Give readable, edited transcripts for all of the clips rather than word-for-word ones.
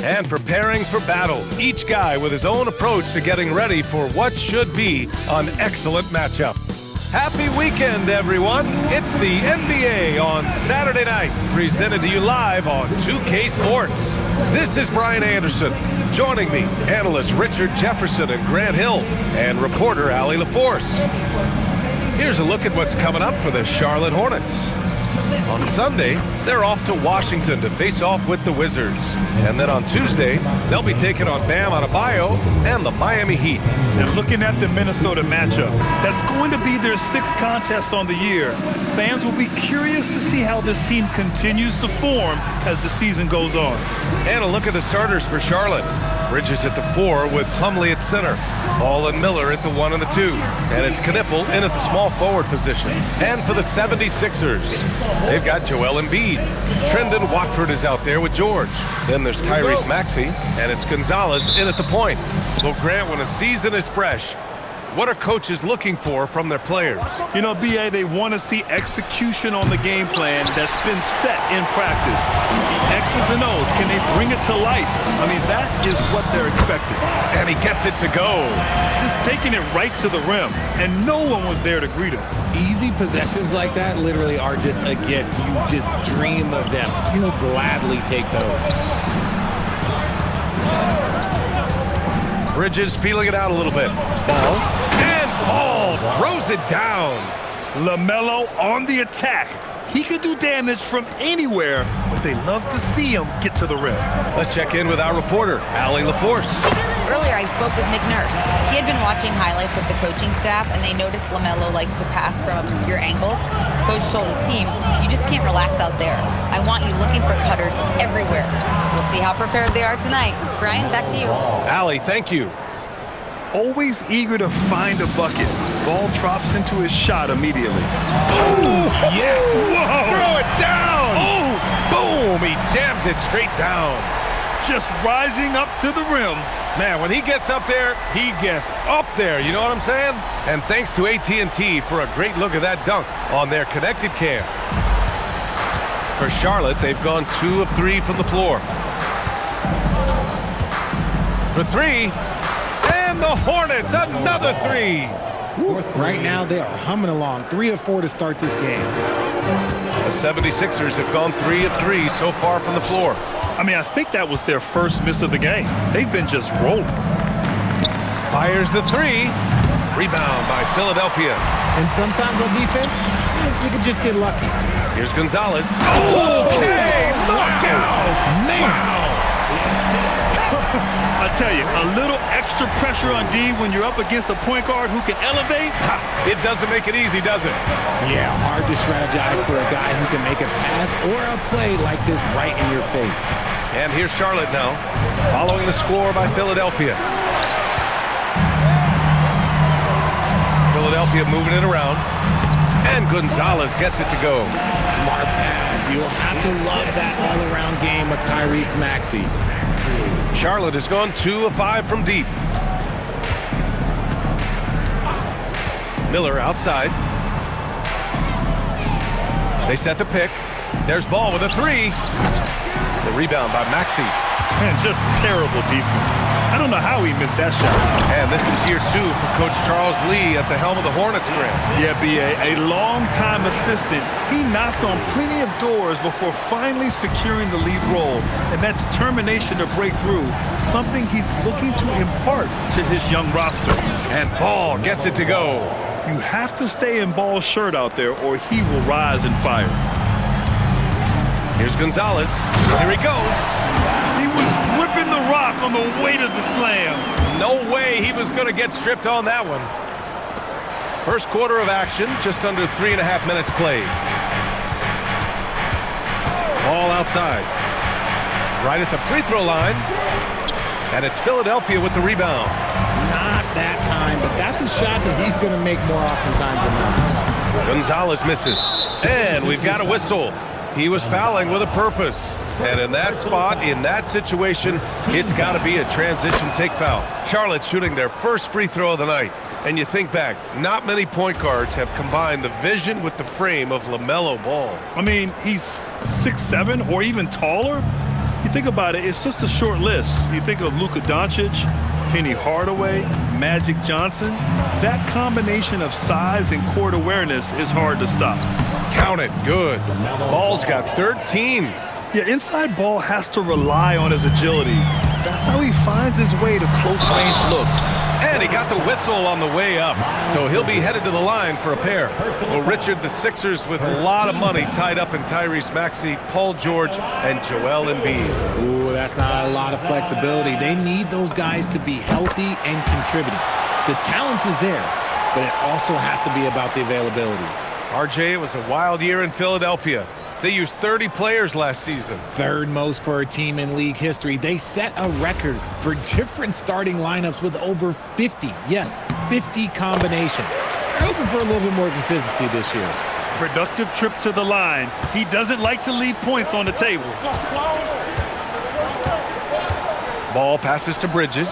and preparing for battle. Each guy with his own approach to getting ready for what should be an excellent matchup. Happy weekend, everyone. It's the NBA on Saturday night, presented to you live on 2K Sports. This is Brian Anderson. Joining me, analysts Richard Jefferson and Grant Hill, and reporter Allie LaForce. Here's a look at what's coming up for the Charlotte Hornets. On Sunday, they're off to Washington to face off with the Wizards. And then on Tuesday, they'll be taking on Bam Adebayo and the Miami Heat. And looking at the Minnesota matchup, that's going to be their 6th contest on the year. Fans will be curious to see how this team continues to form as the season goes on. And a look at the starters for Charlotte. Bridges at the 4 with Plumlee at center. Ball and Miller at the 1 and the 2. And it's Knipple in at the small forward position. And for the 76ers, they've got Joel Embiid. Trendon Watford is out there with George. Then there's Tyrese Maxey, and it's Gonzalez in at the point. So Grant, when a season is fresh, what are coaches looking for from their players? You know, BA, they want to see execution on the game plan that's been set in practice. The X's and O's, can they bring it to life? I mean, that is what they're expecting. And he gets it to go. Just taking it right to the rim, and no one was there to greet him. Easy possessions like that literally are just a gift. You just dream of them. He'll gladly take those. Bridges feeling it out a little bit. Ball. And Ball throws it down. LaMelo on the attack. He can do damage from anywhere, but they love to see him get to the rim. Let's check in with our reporter, Allie LaForce. Earlier, I spoke with Nick Nurse. He had been watching highlights with the coaching staff, and they noticed LaMelo likes to pass from obscure angles. Coach told his team, you just can't relax out there. I want you looking for cutters everywhere. We'll see how prepared they are tonight. Brian, back to you. Allie, thank you. Always eager to find a bucket. Ball drops into his shot immediately. Oh, yes! Whoa. Throw it down! Oh! Boom! He jams it straight down. Just rising up to the rim. Man, when he gets up there, he gets up there. You know what I'm saying? And thanks to AT&T for a great look at that dunk on their connected cam. For Charlotte, they've gone 2 of 3 from the floor. For 3, and the Hornets, another 3. Right now, they are humming along. 3 of 4 to start this game. The 76ers have gone 3 of 3 so far from the floor. I mean, I think that was their first miss of the game. They've been just rolling. Fires the 3. Rebound by Philadelphia. And sometimes on defense, you can just get lucky. Here's Gonzalez. Okay, look out! Man. Wow. I tell you, a little extra pressure on D when you're up against a point guard who can elevate. It doesn't make it easy, does it? Yeah, hard to strategize for a guy who can make a pass or a play like this right in your face. And here's Charlotte now, following the score by Philadelphia. Philadelphia moving it around. And Gonzalez gets it to go. Smart pass. You'll have to love that all-around game of Tyrese Maxey. Charlotte has gone 2 of 5 from deep. Miller outside. They set the pick. There's Ball with a 3. The rebound by Maxey. Man, just terrible defense. I don't know how he missed that shot. And this is year 2 for Coach Charles Lee at the helm of the Hornets, Grant. Yeah, B.A., a long-time assistant. He knocked on plenty of doors before finally securing the lead role. And that determination to break through, something he's looking to impart to his young roster. And Ball gets it to go. You have to stay in Ball's shirt out there or he will rise and fire. Here's Gonzalez. Here he goes. He was gripping the rock on the weight of the slam. No way he was going to get stripped on that one. First quarter of action, just under 3.5 minutes played. Ball outside. Right at the free throw line. And it's Philadelphia with the rebound. Not that time, but that's a shot that he's going to make more oftentimes than not. Gonzalez misses. And we've got a whistle. He was fouling with a purpose. And in that spot, in that situation, it's got to be a transition take foul. Charlotte shooting their first free throw of the night. And you think back, not many point guards have combined the vision with the frame of LaMelo Ball. I mean, he's 6'7" or even taller. You think about it, it's just a short list. You think of Luka Doncic, Penny Hardaway, Magic Johnson. That combination of size and court awareness is hard to stop. Count it. Good. Ball's got 13. Yeah, inside ball has to rely on his agility. That's how he finds his way to close-range looks. And he got the whistle on the way up, so he'll be headed to the line for a pair. Well, Richard, the Sixers with a lot of money tied up in Tyrese Maxey, Paul George, and Joel Embiid. Ooh, that's not a lot of flexibility. They need those guys to be healthy and contributing. The talent is there, but it also has to be about the availability. RJ, it was a wild year in Philadelphia. They used 30 players last season. Third most for a team in league history. They set a record for different starting lineups with over 50. Yes, 50 combinations. They're hoping for a little bit more consistency this year. Productive trip to the line. He doesn't like to leave points on the table. Ball passes to Bridges.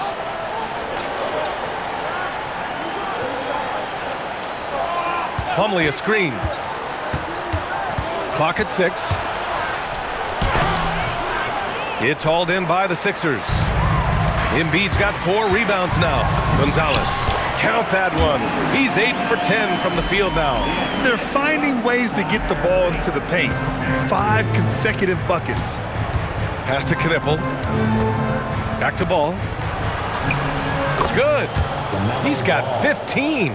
Plumlee a screen. Clock at 6. It's hauled in by the Sixers. Embiid's got 4 rebounds now. Gonzalez. Count that one. He's 8 for 10 from the field now. They're finding ways to get the ball into the paint. 5 consecutive buckets. Pass to Knippel. Back to Ball. It's good. He's got 15.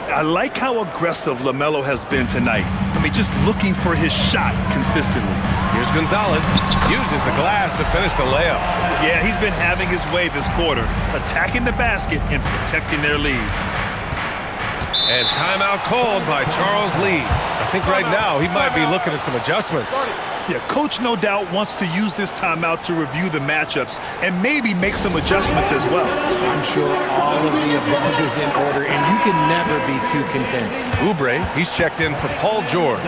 I like how aggressive LaMelo has been tonight. I mean, just looking for his shot consistently. Here's Gonzalez. Uses the glass to finish the layup. Yeah, he's been having his way this quarter, attacking the basket and protecting their lead. And timeout called by Charles Lee. I think right now he might be looking at some adjustments. Yeah, coach no doubt wants to use this timeout to review the matchups and maybe make some adjustments as well. I'm sure all of the above is in order, and you can never be too content. Oubre, he's checked in for Paul George.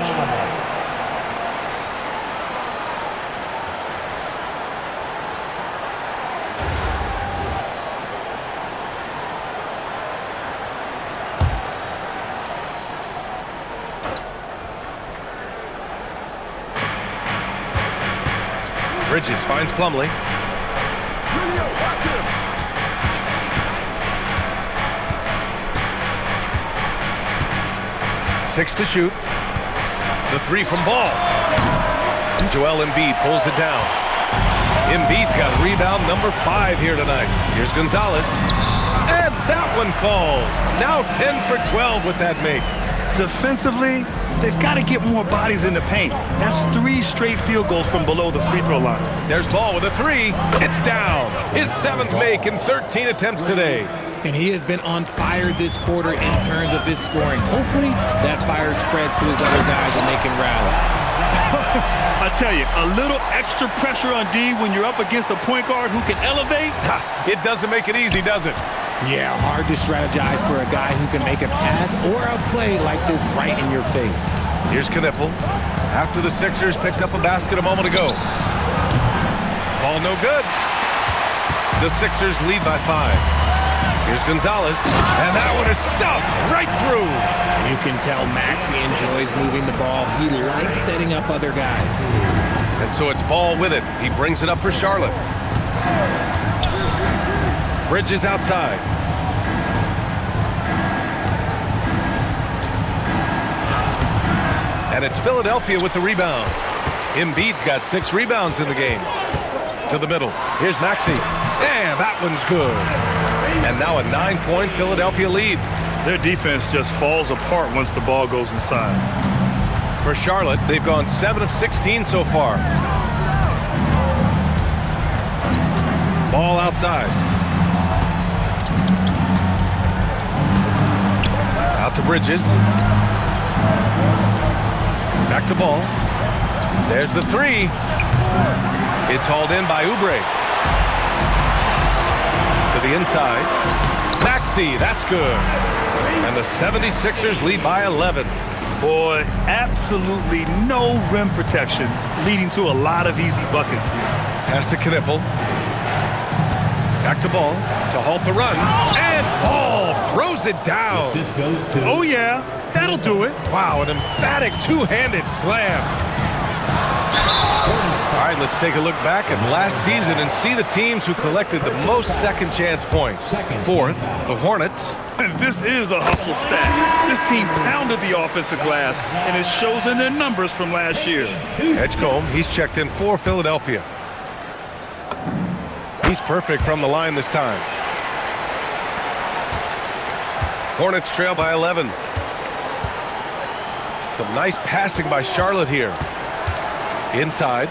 Bridges finds Plumlee. 6 to shoot. The 3 from Ball. And Joel Embiid pulls it down. Embiid's got rebound number 5 here tonight. Here's Gonzalez. And that one falls. Now 10 for 12 with that make. Defensively, they've got to get more bodies in the paint. That's 3 straight field goals from below the free throw line. There's Ball with a 3. It's down. His 7th make in 13 attempts today. And he has been on fire this quarter in terms of his scoring. Hopefully, that fire spreads to his other guys and they can rally. I tell you, a little extra pressure on D when you're up against a point guard who can elevate. It doesn't make it easy, does it? Yeah, hard to strategize for a guy who can make a pass or a play like this right in your face. Here's Knippel. After the Sixers picked up a basket a moment ago. Ball no good. The Sixers lead by 5. Here's Gonzalez, and that one is stuffed right through. You can tell Maxey enjoys moving the ball. He likes setting up other guys. And so it's Ball with it. He brings it up for Charlotte. Bridges outside. And it's Philadelphia with the rebound. Embiid's got 6 rebounds in the game. To the middle. Here's Maxey. And that one's good. And now a 9-point Philadelphia lead. Their defense just falls apart once the ball goes inside. For Charlotte, they've gone 7 of 16 so far. Ball outside. Out to Bridges. Back to Ball. There's the 3. It's hauled in by Oubre. To the inside. Maxey, that's good. And the 76ers lead by 11. Boy, absolutely no rim protection, leading to a lot of easy buckets here. Pass to Knippel. Back to Ball to halt the run. And Ball throws it down. Oh, yeah, that'll do it. Wow, an emphatic two-handed slam. All right, let's take a look back at last season and see the teams who collected the most second chance points. Fourth, the Hornets. And this is a hustle stat. This team pounded the offensive glass, and it shows in their numbers from last year. Edgecombe, he's checked in for Philadelphia. He's perfect from the line this time. Hornets trail by 11. Some nice passing by Charlotte here. Inside.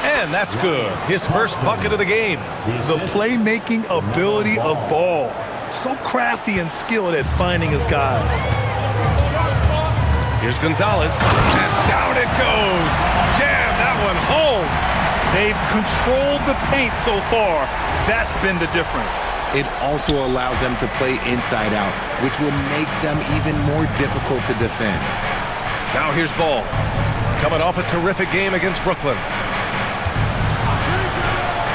And that's good. His first bucket of the game. The playmaking ability of Ball. So crafty and skilled at finding his guys. Here's Gonzalez. And down it goes. Jam that one home. They've controlled the paint so far. That's been the difference. It also allows them to play inside out, which will make them even more difficult to defend. Now here's Ball. Coming off a terrific game against Brooklyn.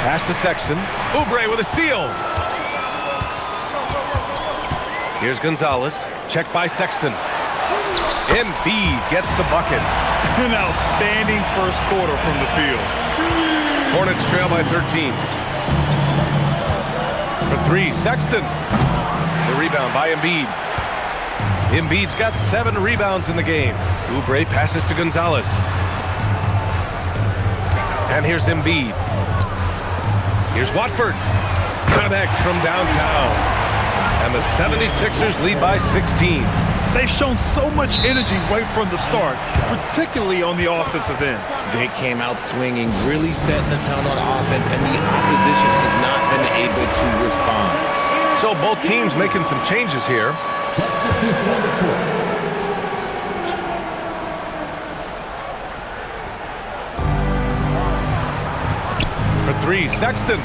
Pass to Sexton. Oubre with a steal. Here's Gonzalez. Check by Sexton. Embiid gets the bucket. An outstanding first quarter from the field. Hornets trail by 13. For three, Sexton. The rebound by Embiid. Embiid's got 7 rebounds in the game. Oubre passes to Gonzalez. And here's Embiid. Here's Watford. Connects from downtown. And the 76ers lead by 16. They've shown so much energy right from the start, particularly on the offensive end. They came out swinging, really setting the tone on offense, and the opposition has not been able to respond. So both teams making some changes here. For three, Sexton.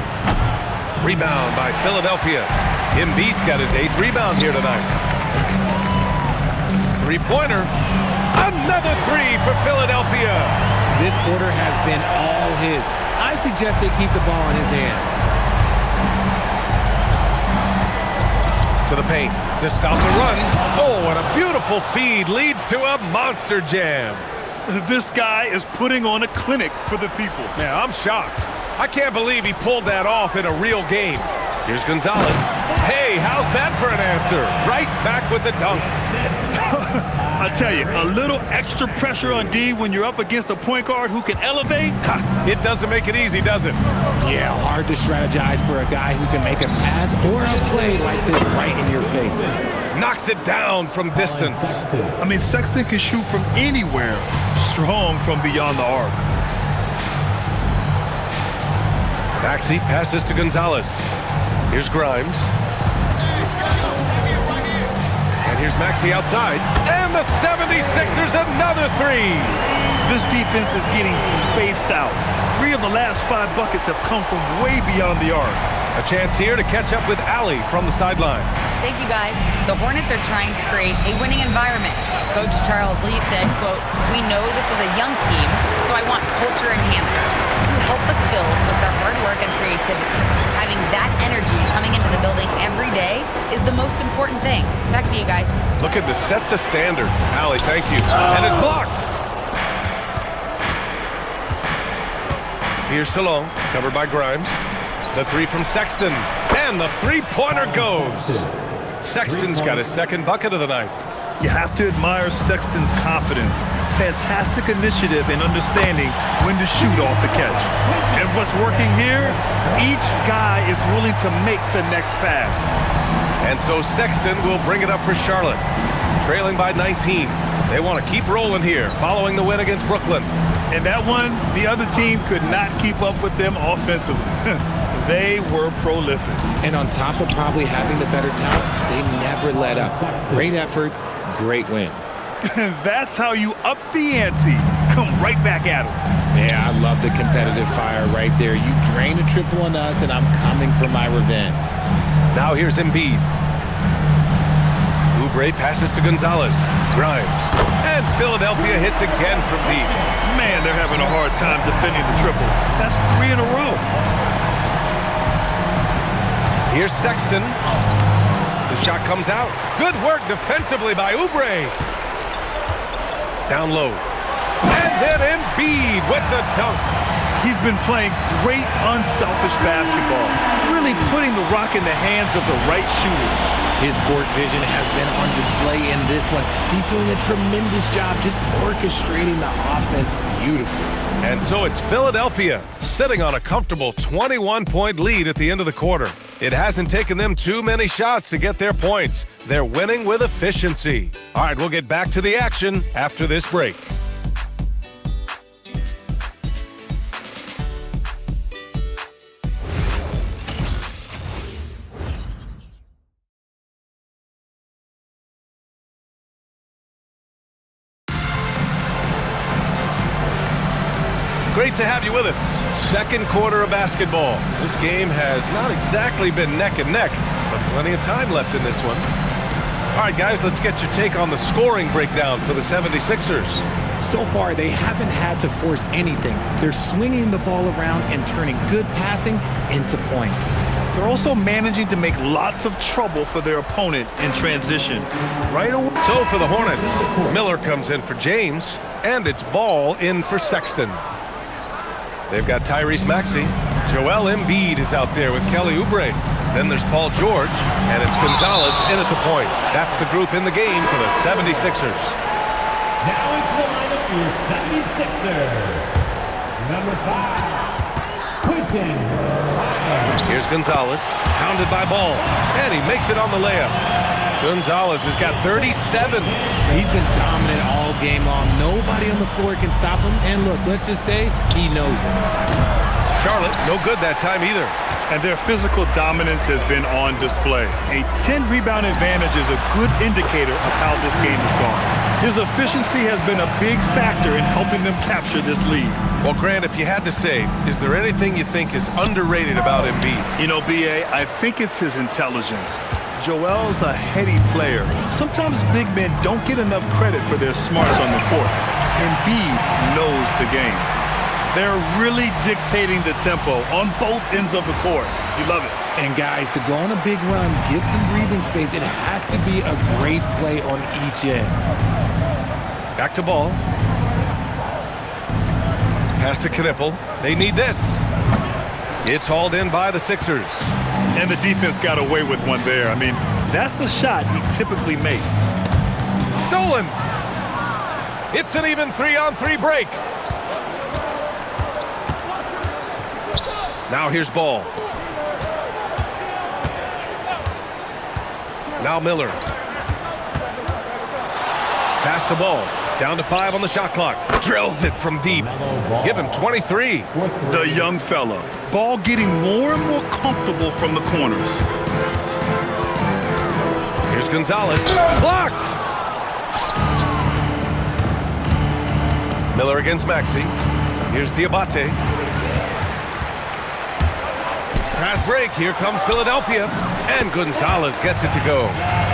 Rebound by Philadelphia. Embiid's got his 8th rebound here tonight. Three-pointer. Another 3 for Philadelphia. This quarter has been all his. I suggest they keep the ball in his hands. To the paint to stop the run. Oh, and a beautiful feed leads to a monster jam. This guy is putting on a clinic for the people. Yeah, I'm shocked. I can't believe he pulled that off in a real game. Here's Gonzalez. Hey, how's that for an answer? Right back with the dunk. I tell you, a little extra pressure on D when you're up against a point guard who can elevate. It doesn't make it easy, does it? Yeah, hard to strategize for a guy who can make a pass or a play like this right in your face. Knocks it down from distance. I mean, Sexton can shoot from anywhere. Strong from beyond the arc. Maxey passes to Gonzalez. Here's Grimes. And here's Maxey outside. And the 76ers another 3. This defense is getting spaced out. 3 of the last 5 buckets have come from way beyond the arc. A chance here to catch up with Allie from the sideline. Thank you, guys. The Hornets are trying to create a winning environment. Coach Charles Lee said, quote, "We know this is a young team, so I want culture enhancers who help us build with their hard work and creativity. Having that energy coming into the building every day is the most important thing." Back to you guys. Looking to set the standard. Allie, thank you. And it's blocked. Here's Salone, covered by Grimes. The 3 from Sexton. And the 3-pointer goes. Sexton's got his 2nd bucket of the night. You have to admire Sexton's confidence. Fantastic initiative in understanding when to shoot off the catch. And what's working here? Each guy is willing to make the next pass. And so Sexton will bring it up for Charlotte. Trailing by 19. They want to keep rolling here following the win against Brooklyn. And that one, the other team could not keep up with them offensively. They were prolific. And on top of probably having the better talent, they never let up. Great effort, great win. That's how you up the ante. Come right back at them. Yeah, I love the competitive fire right there. You drain a triple on us, and I'm coming for my revenge. Now here's Embiid. Oubre passes to Gonzalez. Grimes. And Philadelphia hits again from deep. Man, they're having a hard time defending the triple. That's 3 in a row. Here's Sexton. The shot comes out. Good work defensively by Oubre. Down low. And then Embiid with the dunk. He's been playing great, unselfish basketball, really putting the rock in the hands of the right shooters. His court vision has been on display in this one. He's doing a tremendous job just orchestrating the offense beautifully. And so it's Philadelphia sitting on a comfortable 21-point lead at the end of the quarter. It hasn't taken them too many shots to get their points. They're winning with efficiency. All right, we'll get back to the action after this break. Great to have you with us. Second quarter of basketball. This game has not exactly been neck and neck, but plenty of time left in this one. All right, guys, let's get your take on the scoring breakdown for the 76ers. So far, they haven't had to force anything. They're swinging the ball around and turning good passing into points. They're also managing to make lots of trouble for their opponent in transition. Right away. So for the Hornets, Miller comes in for James, and it's Ball in for Sexton. They've got Tyrese Maxey. Joel Embiid is out there with Kelly Oubre. Then there's Paul George, and it's Gonzalez in at the point. That's the group in the game for the 76ers. Now into the lineup for your 76ers. Number 5, Quentin. Here's Gonzalez, pounded by Ball, and he makes it on the layup. Gonzalez has got 37. He's been dominant all game long. Nobody on the floor can stop him. And look, let's just say he knows it. Charlotte, no good that time either. And their physical dominance has been on display. A 10-rebound advantage is a good indicator of how this game has gone. His efficiency has been a big factor in helping them capture this lead. Well, Grant, if you had to say, is there anything you think is underrated about Embiid? You know, B.A., I think it's his intelligence. Joel's a heady player. Sometimes big men don't get enough credit for their smarts on the court. Embiid knows the game. They're really dictating the tempo on both ends of the court. You love it. And guys, to go on a big run, get some breathing space, it has to be a great play on each end. Back to Ball. Pass to Knipple. They need this. It's hauled in by the Sixers. And the defense got away with one there. I mean, that's a shot he typically makes. Stolen. It's an even 3-on-3 break. Now here's Ball. Now Miller. Pass to Ball. Down to 5 on the shot clock. Drills it from deep. Give him 23. The young fella. Ball getting more and more comfortable from the corners. Here's Gonzalez. Blocked! Miller against Maxey. Here's Diabate. Pass break. Here comes Philadelphia. And Gonzalez gets it to go.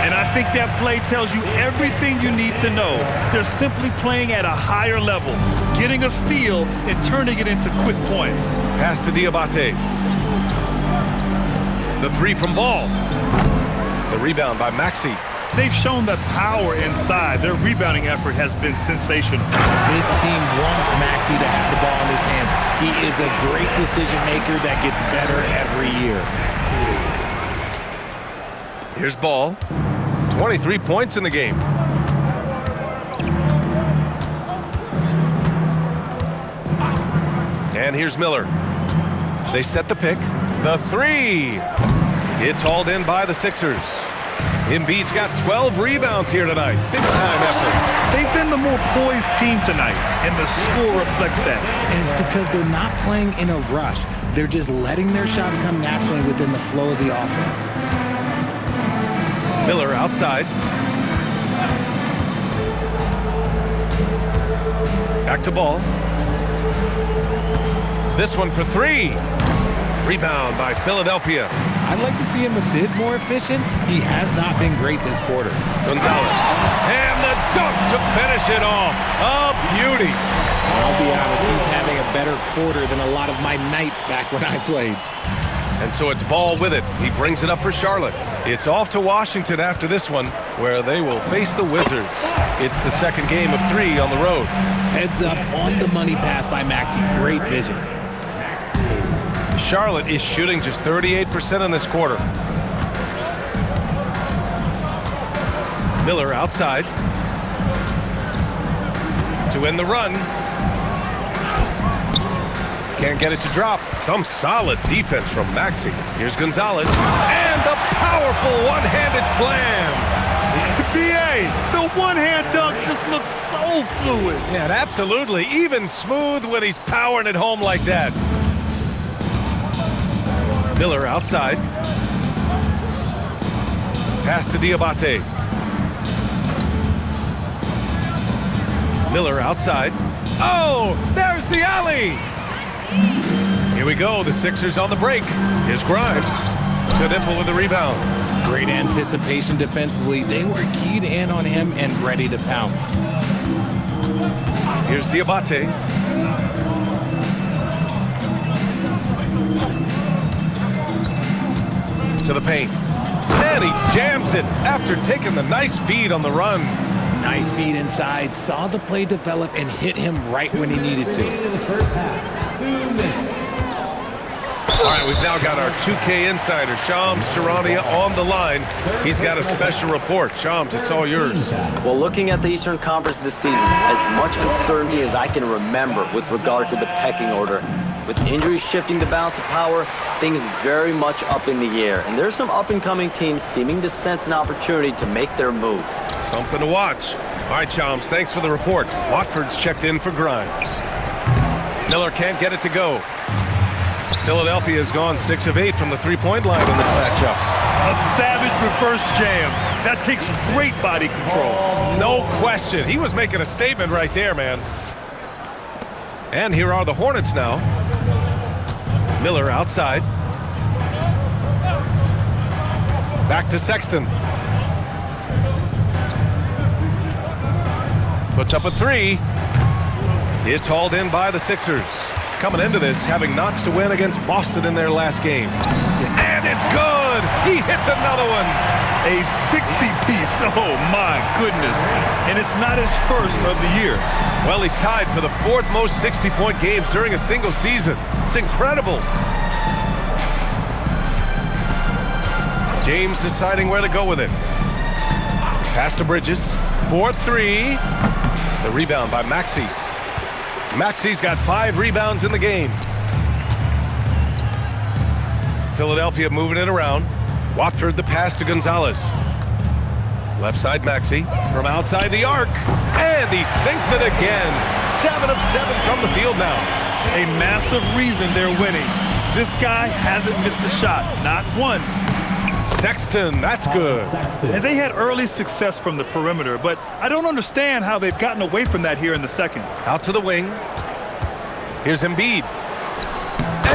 And I think that play tells you everything you need to know. They're simply playing at a higher level, getting a steal and turning it into quick points. Pass to Diabate. The 3 from Ball. The rebound by Maxey. They've shown the power inside. Their rebounding effort has been sensational. This team wants Maxey to have the ball in his hand. He is a great decision maker that gets better every year. Here's Ball. 23 points in the game. And here's Miller. They set the pick. The 3. It's hauled in by the Sixers. Embiid's got 12 rebounds here tonight. Big time effort. They've been the more poised team tonight, and the score reflects that. And it's because they're not playing in a rush. They're just letting their shots come naturally within the flow of the offense. Miller outside. Back to Ball. This one for 3. Rebound by Philadelphia. I'd like to see him a bit more efficient. He has not been great this quarter. Gonzalez. And the dunk to finish it off. A beauty. I'll be honest, he's having a better quarter than a lot of my nights back when I played. And so it's Ball with it. He brings it up for Charlotte. It's off to Washington after this one, where they will face the Wizards. It's the second game of 3 on the road. Heads up on the money pass by Maxey. Great vision. Charlotte is shooting just 38% in this quarter. Miller outside to end the run. Can't get it to drop. Some solid defense from Maxey. Here's Gonzalez. And the powerful one-handed slam. MyNBA, the one-hand dunk just looks so fluid. Yeah, absolutely. Even smooth when he's powering it home like that. Miller outside. Pass to Diabate. Miller outside. Oh, there's the alley. Here we go. The Sixers on the break. Here's Grimes. Knipple with the rebound. Great anticipation defensively. They were keyed in on him and ready to pounce. Here's Diabate. To the paint. And he jams it after taking the nice feed on the run. Nice feed inside. Saw the play develop and hit him right when he needed to. In the first half, 2 minutes. All right, we've now got our 2K insider, Shams Charania, on the line. He's got a special report. Shams, it's all yours. Well, looking at the Eastern Conference this season, as much uncertainty as I can remember with regard to the pecking order, with injuries shifting the balance of power, things very much up in the air. And there's some up-and-coming teams seeming to sense an opportunity to make their move. Something to watch. All right, Shams, thanks for the report. Watford's checked in for Grimes. Miller can't get it to go. Philadelphia has gone 6 of 8 from the three-point line in this matchup. A savage reverse jam. That takes great body control. No question. He was making a statement right there, man. And here are the Hornets now. Miller outside. Back to Sexton. Puts up a 3. It's hauled in by the Sixers. Coming into this, having notched to win against Boston in their last game. And it's good! He hits another one! A 60-piece, oh my goodness. And it's not his first of the year. Well, he's tied for the 4th most 60-point games during a single season. It's incredible. James deciding where to go with it. Pass to Bridges. 4-3. The rebound by Maxey. Maxey's got 5 rebounds in the game. Philadelphia moving it around. Watford the pass to Gonzalez. Left side Maxey from outside the arc. And he sinks it again. 7 of 7 from the field now. A massive reason they're winning. This guy hasn't missed a shot, not one. Sexton, that's good. And they had early success from the perimeter, but I don't understand how they've gotten away from that here in the second. Out to the wing. Here's Embiid.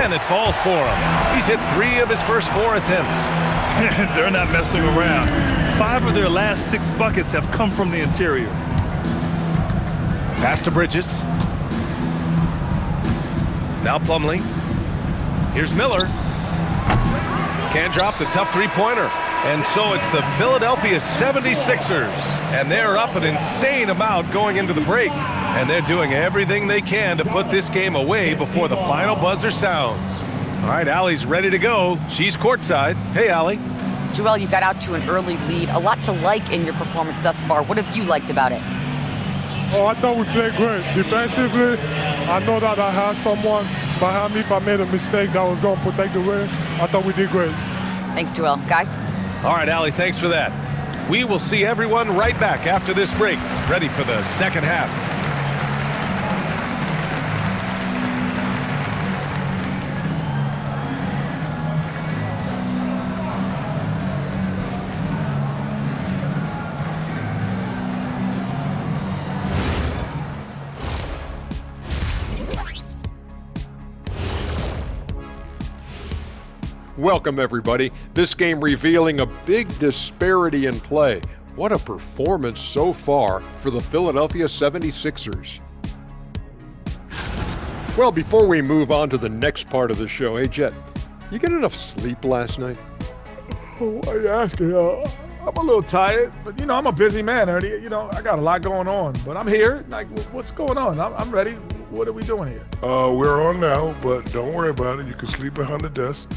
And it falls for him. He's hit 3 of his first 4 attempts. They're not messing around. 5 of their last 6 buckets have come from the interior. Pass to Bridges. Now Plumlee. Here's Miller. Can't drop the tough three-pointer. And so it's the Philadelphia 76ers. And they're up an insane amount going into the break. And they're doing everything they can to put this game away before the final buzzer sounds. All right, Allie's ready to go. She's courtside. Hey, Allie. Joel, you got out to an early lead. A lot to like in your performance thus far. What have you liked about it? Oh, I thought we played great. Defensively, I know that I had someone behind me if I made a mistake that was going to protect the win. I thought we did great. Thanks, Joel. Guys? All right, Allie, thanks for that. We will see everyone right back after this break, ready for the second half. Welcome, everybody. This game revealing a big disparity in play. What a performance so far for the Philadelphia 76ers. Well, before we move on to the next part of the show, hey, Jet, You get enough sleep last night? Why are you asking? I'm a little tired, but, I'm a busy man, Ernie. I got a lot going on, but I'm here. Like, what's going on? I'm ready. What are we doing here? We're on now, but don't worry about it. You can sleep behind the desk.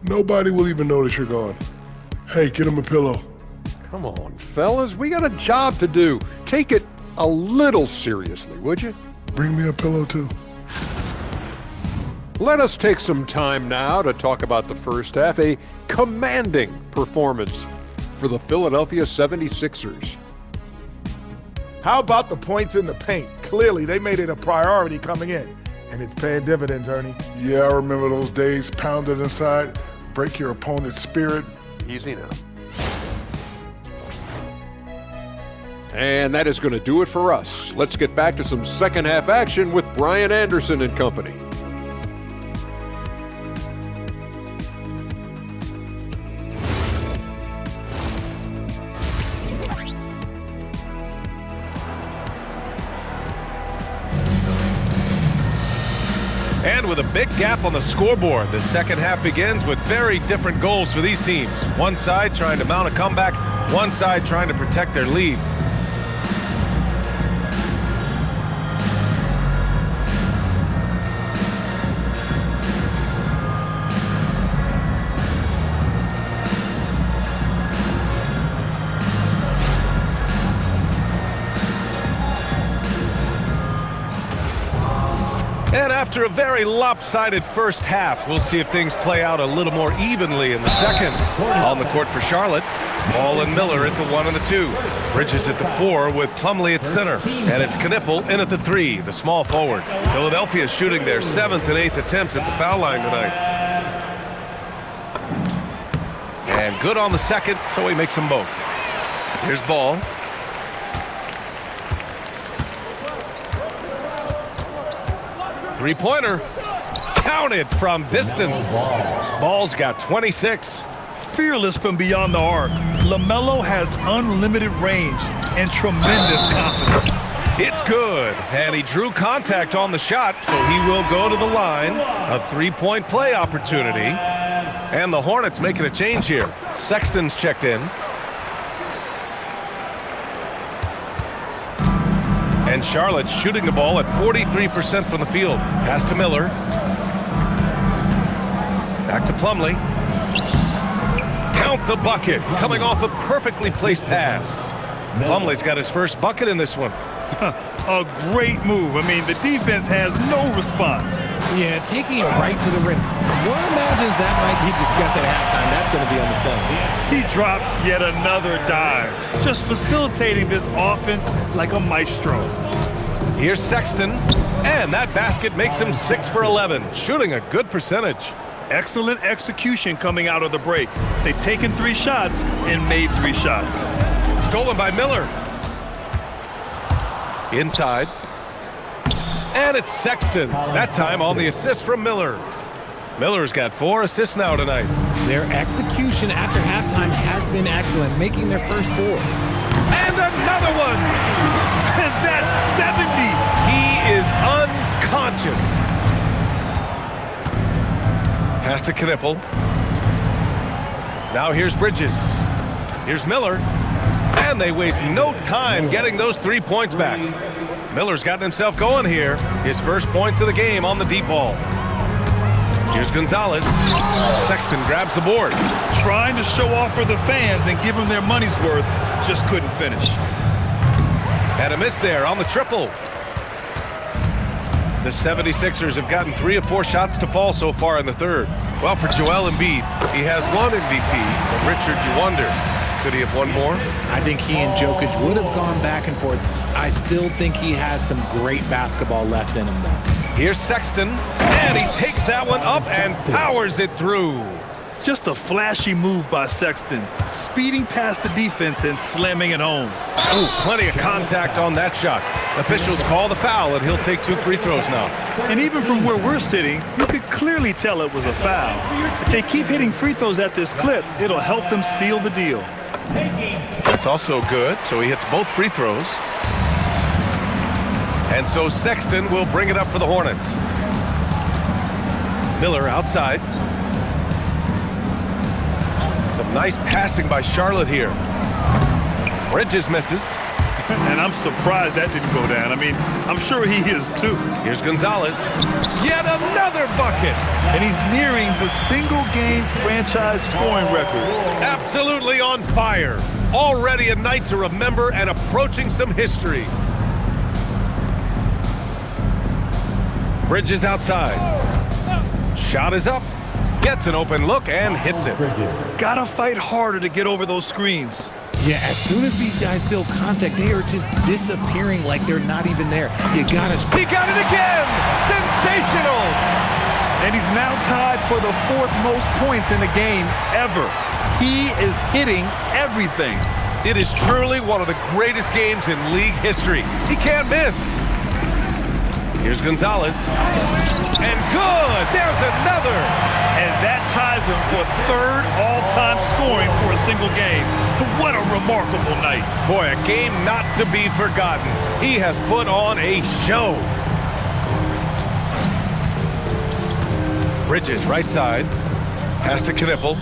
Nobody will even notice you're gone. Hey, get him a pillow. Come on, fellas. We got a job to do. Take it a little seriously, would you? Bring me a pillow, too. Let us take some time now to talk about the first half. A commanding performance for the Philadelphia 76ers. How about the points in the paint? Clearly, they made it a priority coming in, and it's paying dividends, Ernie. Yeah, I remember those days pounded inside. Break your opponent's spirit. Easy now. And that is going to do it for us. Let's get back to some second half action with Brian Anderson and company. And with a big gap on the scoreboard, the second half begins with very different goals for these teams. One side trying to mount a comeback, one side trying to protect their lead. And after a very lopsided first half, we'll see if things play out a little more evenly in the second. On the court for Charlotte, Ball and Miller at the 1 and the 2. Bridges at the 4 with Plumlee at center. And it's Knipple in at the 3, the small forward. Philadelphia is shooting their 7th and 8th attempts at the foul line tonight. And good on the second, so he makes them both. Here's Ball. Three-pointer, counted from distance. Ball's got 26. Fearless from beyond the arc, LaMelo has unlimited range and tremendous confidence. It's good, and he drew contact on the shot, so he will go to the line. A three-point play opportunity. And the Hornets making a change here. Sexton's checked in. And Charlotte shooting the ball at 43% from the field. Pass to Miller. Back to Plumlee. Count the bucket. Coming off a perfectly placed pass. Plumlee's got his first bucket in this one. A great move. I mean, the defense has no response. Yeah, taking it right to the rim. One imagines that might be discussed at halftime. That's going to be on the film. He drops yet another dive, just facilitating this offense like a maestro. Here's Sexton, and that basket makes him 6 for 11, shooting a good percentage. Excellent execution coming out of the break. They've taken 3 shots and made 3 shots. Stolen by Miller. Inside. And it's Sexton, that time on the assist from Miller. Miller's got 4 assists now tonight. Their execution after halftime has been excellent, making their first 4. And another one! And that's 70! He is unconscious. Pass to Knipple. Now here's Bridges. Here's Miller. And they waste no time getting those 3 points back. Miller's gotten himself going here. His first points of the game on the deep ball. Here's Gonzalez. Sexton grabs the board. Trying to show off for the fans and give them their money's worth, just couldn't finish. Had a miss there on the triple. The 76ers have gotten 3 of 4 shots to fall so far in the third. Well, for Joel Embiid, he has 1 MVP, but Richard, you wonder, could he have won more? I think he and Jokic would have gone back and forth. I still think he has some great basketball left in him, though. Here's Sexton, and he takes that one up and powers it through. Just a flashy move by Sexton, speeding past the defense and slamming it home. Oh, plenty of contact on that shot. Officials call the foul, and he'll take 2 free throws now. And even from where we're sitting, you could clearly tell it was a foul. If they keep hitting free throws at this clip, it'll help them seal the deal. That's also good, so he hits both free throws. And so Sexton will bring it up for the Hornets. Miller outside. Nice passing by Charlotte here. Bridges misses. And I'm surprised that didn't go down. I mean, I'm sure he is too. Here's Gonzalez. Yet another bucket. And he's nearing the single-game franchise scoring record. Absolutely on fire. Already a night to remember and approaching some history. Bridges outside. Shot is up. Gets an open look and hits it. Gotta fight harder to get over those screens. Yeah, as soon as these guys feel contact, they are just disappearing like they're not even there. You gotta... He got it again! Sensational! And he's now tied for the 4th most points in the game ever. He is hitting everything. It is truly one of the greatest games in league history. He can't miss. Here's Gonzalez. And good! There's another! And that ties him for 3rd all-time scoring for a single game. What a remarkable night. Boy, a game not to be forgotten. He has put on a show. Bridges, right side. Pass to Knipple.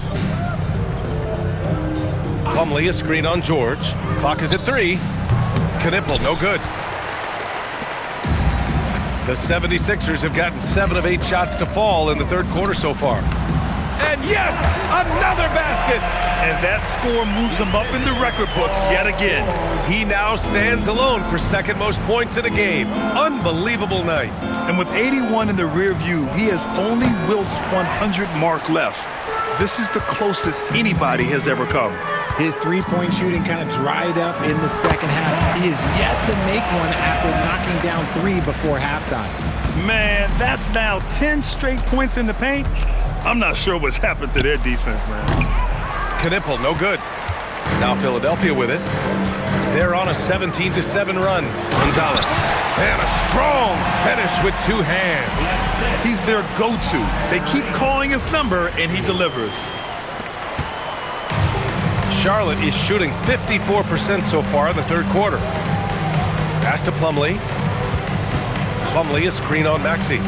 Plumlee, a screen on George. Clock is at 3. Knipple, no good. The 76ers have gotten 7 of 8 shots to fall in the 3rd quarter so far. And yes, another basket! And that score moves him up in the record books yet again. He now stands alone for 2nd most points in a game. Unbelievable night. And with 81 in the rear view, he has only Wilt's 100 mark left. This is the closest anybody has ever come. His three-point shooting kind of dried up in the second half. He is yet to make one after knocking down 3 before halftime. Man, that's now 10 straight points in the paint. I'm not sure what's happened to their defense, man. Knipple, no good. Now Philadelphia with it. They're on a 17-7 run. Gonzalez. And a strong finish with 2 hands. He's their go-to. They keep calling his number, and he delivers. Charlotte is shooting 54% so far in the 3rd quarter. Pass to Plumlee. Plumlee, a screen on Maxey.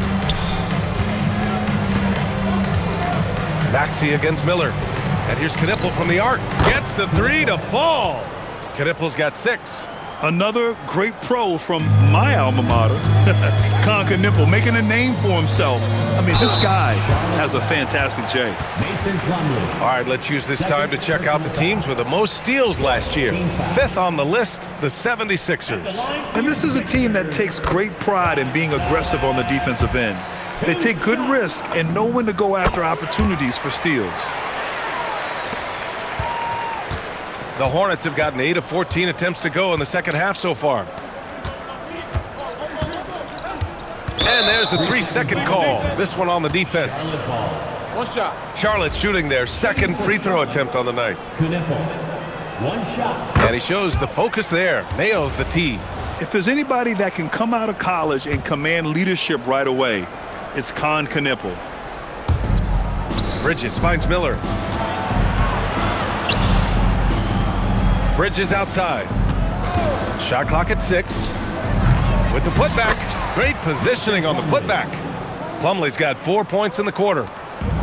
Maxey against Miller. And here's Knipple from the arc. Gets the 3 to fall. Knipple's got 6. Another great pro from my alma mater, Knipple, making a name for himself. I mean, this guy has a fantastic J. All right, let's use this time to check out the teams with the most steals last year. 5th on the list, the 76ers. And this is a team that takes great pride in being aggressive on the defensive end. They take good risk and know when to go after opportunities for steals. The Hornets have gotten 8 of 14 attempts to go in the 2nd half so far. And there's a 3-second call. This one on the defense. One shot. Charlotte shooting their 2nd free throw attempt on the night. One shot. And he shows the focus there. Nails the tee. If there's anybody that can come out of college and command leadership right away, it's Knipple. Bridges finds Miller. Bridges outside. Shot clock at 6. With the putback. Great positioning on the putback. Plumlee's got 4 points in the quarter.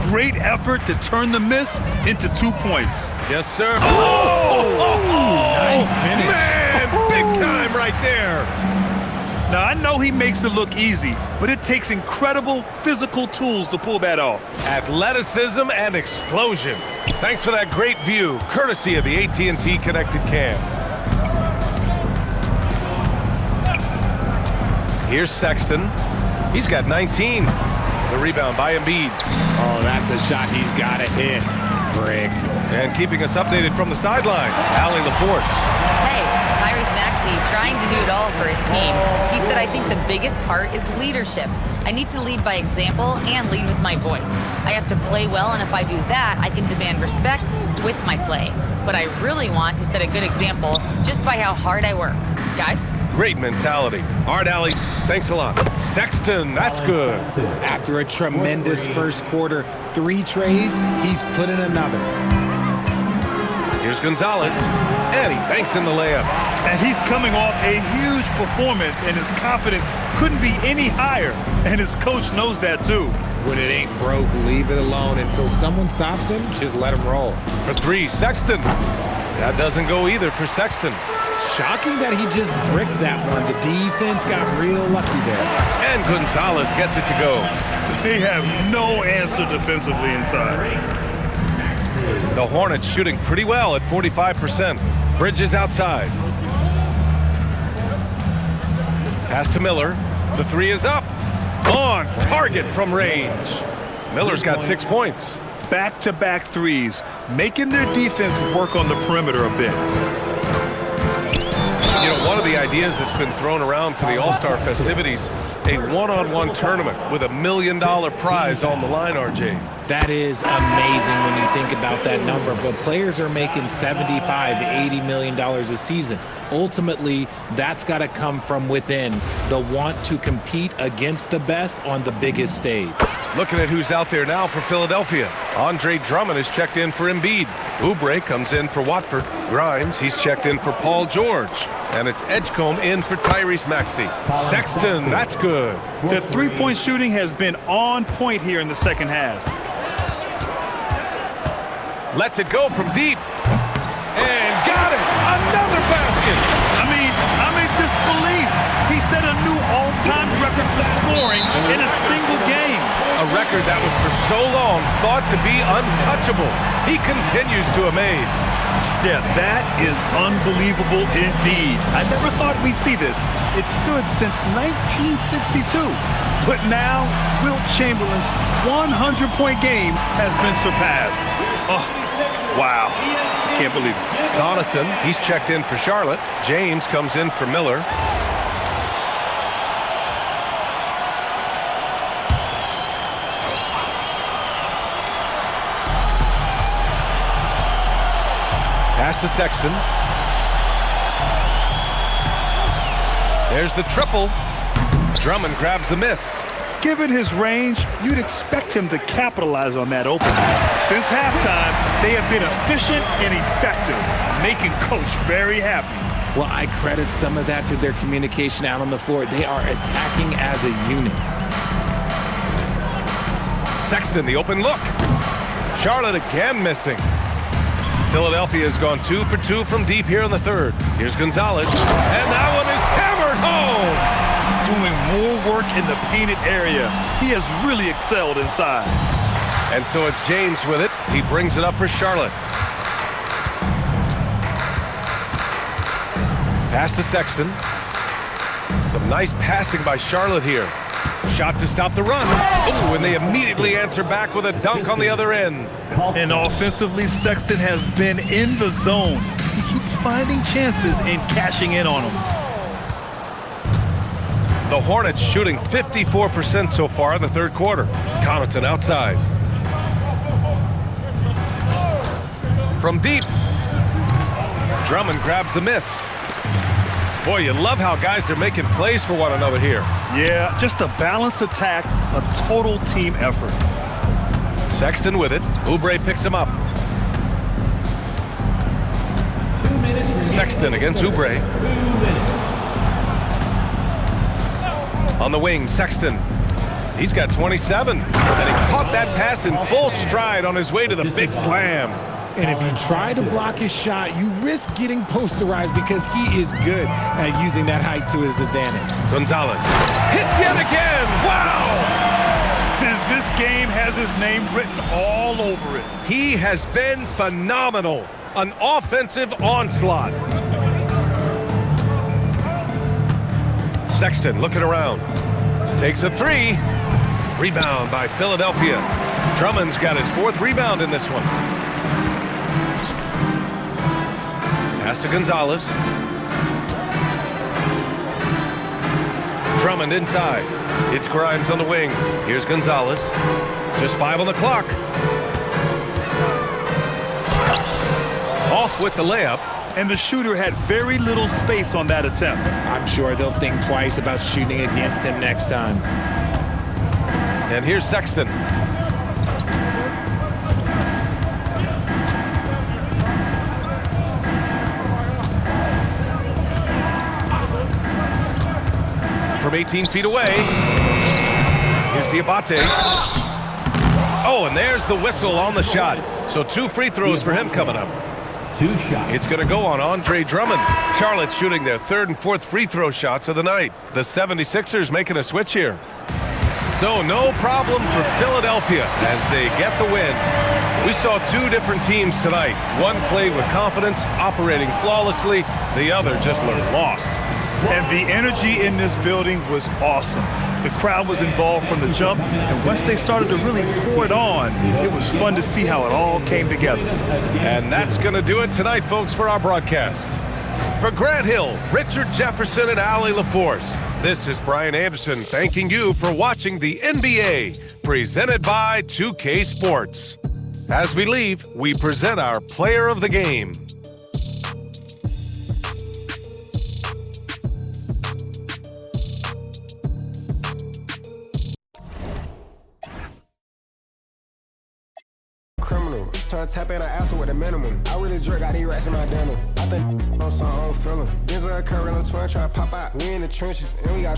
Great effort to turn the miss into 2 points. Yes, sir. Oh! Nice finish. Man, big time right there. Now, I know he makes it look easy, but it takes incredible physical tools to pull that off. Athleticism and explosion. Thanks for that great view, courtesy of the AT&T Connected Cam. Here's Sexton. He's got 19. The rebound by Embiid. Oh, that's a shot he's got to hit. Brick. And keeping us updated from the sideline, Allie LaForce. Hey, Tyrese Maxey trying to do it all for his team. He said, I think the biggest part is leadership. I need to lead by example and lead with my voice. I have to play well, and if I do that, I can demand respect with my play. But I really want to set a good example just by how hard I work. Guys? Great mentality. All right, Allie, thanks a lot. Sexton, that's good. After a tremendous first quarter, 3 trays, he's put in another. Here's Gonzalez, and he banks in the layup. And he's coming off a huge performance, and his confidence couldn't be any higher. And his coach knows that, too. When it ain't broke, leave it alone. Until someone stops him, just let him roll. For three, Sexton. That doesn't go either for Sexton. Shocking that he just bricked that one. The defense got real lucky there. And Gonzalez gets it to go. They have no answer defensively inside. The Hornets shooting pretty well at 45%. Bridges outside. Pass to Miller. The three is up. On target from range. Miller's got 6 points. Back-to-back threes, making their defense work on the perimeter a bit. You know, one of the ideas that's been thrown around for the All-Star festivities, a one-on-one tournament with $1 million prize on the line, RJ. That is amazing when you think about that number, but players are making $75, $80 million a season. Ultimately, that's got to come from within, the want to compete against the best on the biggest stage. Looking at who's out there now for Philadelphia. Andre Drummond is checked in for Embiid. Oubre comes in for Watford. Grimes, he's checked in for Paul George. And it's Edgecombe in for Tyrese Maxey. Sexton, that's good. The three-point shooting has been on point here in the second half. Lets it go from deep. And got it! Another basket! I'm in disbelief. He set a new all-time record for scoring in a single game. A record that was for so long thought to be untouchable. He continues to amaze. Yeah, that is unbelievable indeed. I never thought we'd see this. It stood since 1962. But now, Wilt Chamberlain's 100-point game has been surpassed. Oh, wow. Can't believe it. Connaughton, he's checked in for Charlotte. James comes in for Miller. Pass to Sexton. There's the triple. Drummond grabs the miss. Given his range, you'd expect him to capitalize on that opening. Since halftime, they have been efficient and effective, making Coach very happy. Well, I credit some of that to their communication out on the floor. They are attacking as a unit. Sexton, the open look. Charlotte again missing. Philadelphia has gone 2 for 2 from deep here in the third. Here's Gonzalez, and that one is hammered home. Doing more work in the painted area. He has really excelled inside. And so it's James with it. He brings it up for Charlotte. Pass to Sexton. Some nice passing by Charlotte here. Shot to stop the run. Oh, and they immediately answer back with a dunk on the other end. And offensively, Sexton has been in the zone. He keeps finding chances and cashing in on them. The Hornets shooting 54% so far in the third quarter. Connaughton outside. From deep. Drummond grabs the miss. Boy, you love how guys are making plays for one another here. Yeah, just a balanced attack, a total team effort. Sexton with it. Oubre picks him up. Sexton against Oubre. On the wing, Sexton. He's got 27. And he caught that pass in full stride on his way to the big slam. And if you try to block his shot, you risk getting posterized because he is good at using that height to his advantage. Gonzalez hits yet again. Wow! This game has his name written all over it. He has been phenomenal. An offensive onslaught. Sexton looking around. Takes a three. Rebound by Philadelphia. Drummond's got his 4th rebound in this one. Pass to Gonzalez. Drummond inside. It's Grimes on the wing. Here's Gonzalez. Just 5 on the clock. Off with the layup. And the shooter had very little space on that attempt. I'm sure they'll think twice about shooting against him next time. And here's Sexton. From 18 feet away. Here's Diabate. Oh, and there's the whistle on the shot. So 2 free throws for him coming up. 2 shots. It's going to go on Andre Drummond. Charlotte shooting their 3rd and 4th free throw shots of the night. The 76ers making a switch here. So no problem for Philadelphia as they get the win. We saw 2 different teams tonight. One played with confidence, operating flawlessly. The other just looked lost. And the energy in this building was awesome. The crowd was involved from the jump, and once they started to really pour it on, it was fun to see how it all came together. And that's going to do it tonight, folks, for our broadcast. For Grant Hill, Richard Jefferson, and Allie LaForce, this is Brian Anderson thanking you for watching the NBA, presented by 2K Sports. As we leave, we present our player of the game. Trying to tap in an asshole with a minimum. I really jerk out these rats in my denim. I think on some I don't feel them. Denzel Curry on the twin trying to pop out. We in the trenches and we got